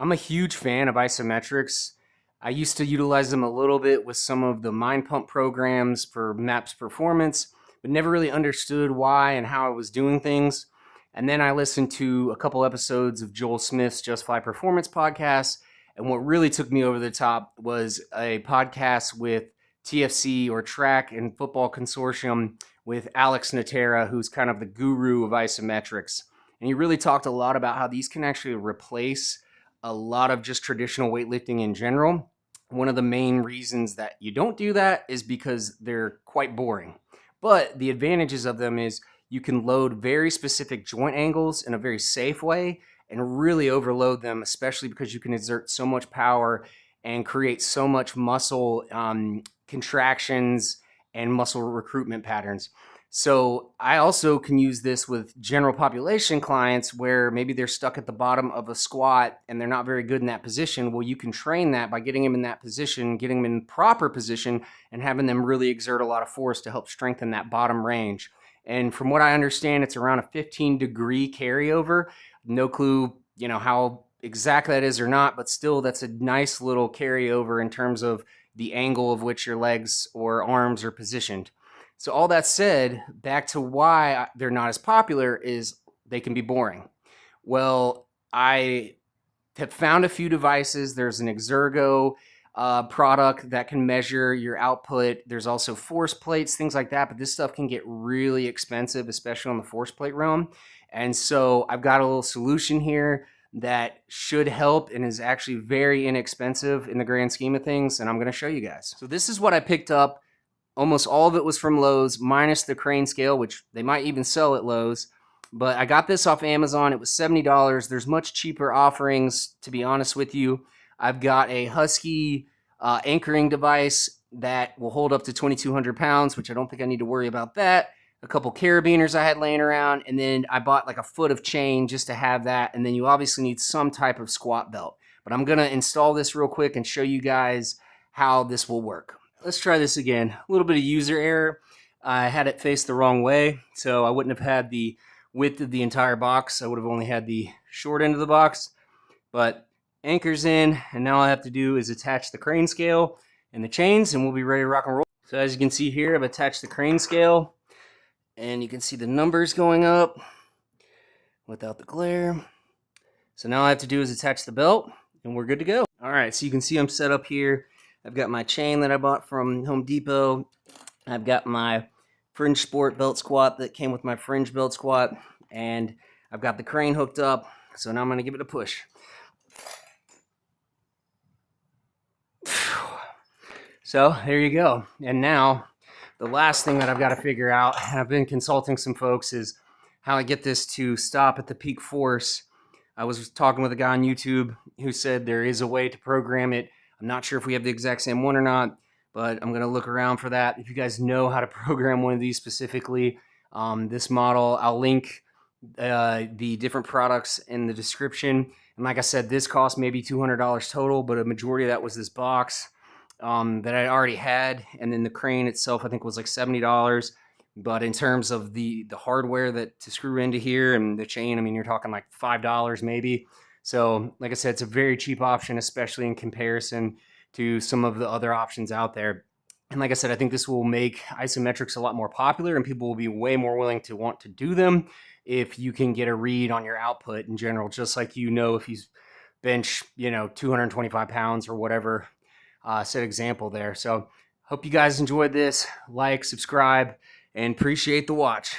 I'm a huge fan of Isometrics. I used to utilize them a little bit with some of the Mind Pump programs for MAPS performance, but never really understood why and how I was doing things. And then I listened to a couple episodes of Joel Smith's Just Fly Performance podcast. And what really took me over the top was a podcast with TFC, or Track and Football Consortium, with Alex Natera, who's kind of the guru of Isometrics. And he really talked a lot about how these can actually replace a lot of just traditional weightlifting in general. One of the main reasons that you don't do that is because they're quite boring. But the advantages of them is you can load very specific joint angles in a very safe way and really overload them, especially because you can exert so much power and create so much muscle contractions and muscle recruitment patterns. So I also can use this with general population clients where maybe they're stuck at the bottom of a squat and they're not very good in that position. Well, you can train that by getting them in that position, getting them in proper position, and having them really exert a lot of force to help strengthen that bottom range. And from what I understand, it's around a 15-degree carryover. No clue, how exact that is or not, but still that's a nice little carryover in terms of the angle of which your legs or arms are positioned. So all that said, back to why they're not as popular is they can be boring. Well, I have found a few devices. There's an Exergo product that can measure your output. There's also force plates, things like that, but this stuff can get really expensive, especially on the force plate realm. And so I've got a little solution here that should help and is actually very inexpensive in the grand scheme of things, and I'm going to show you guys. So this is what I picked up. Almost all of it was from Lowe's, minus the crane scale, which they might even sell at Lowe's. But I got this off Amazon. It was $70. There's much cheaper offerings, to be honest with you. I've got a Husky anchoring device that will hold up to 2,200 pounds, which I don't think I need to worry about that. A couple carabiners I had laying around, and then I bought like a foot of chain just to have that. And then you obviously need some type of squat belt. But I'm going to install this real quick and show you guys how this will work. Let's try this again. A little bit of user error. I had it faced the wrong way, so I wouldn't have had the width of the entire box. I would have only had the short end of the box. But anchor's in, and now all I have to do is attach the crane scale and the chains, and we'll be ready to rock and roll. So as you can see here, I've attached the crane scale, and you can see the numbers going up without the glare. So now all I have to do is attach the belt, and we're good to go. All right, so you can see I'm set up here. I've got my chain that I bought from Home Depot. I've got my Fringe Sport belt squat that came with my Fringe belt squat. And I've got the crane hooked up. So now I'm going to give it a push. So there you go. And now the last thing that I've got to figure out, and I've been consulting some folks, is how I get this to stop at the peak force. I was talking with a guy on YouTube who said there is a way to program it. I'm not sure if we have the exact same one or not, but I'm going to look around for that. If you guys know how to program one of these specifically, this model, I'll link the different products in the description. And like I said, this cost maybe $200 total, but a majority of that was this box that I already had. And then the crane itself, I think, was like $70. But in terms of the hardware that to screw into here and the chain, I mean, you're talking like $5 maybe. So, like I said, it's a very cheap option, especially in comparison to some of the other options out there. And like I said, I think this will make isometrics a lot more popular, and people will be way more willing to want to do them if you can get a read on your output in general, just like if you bench, 225 pounds or whatever, set example there. So, hope you guys enjoyed this. Like, subscribe, and appreciate the watch.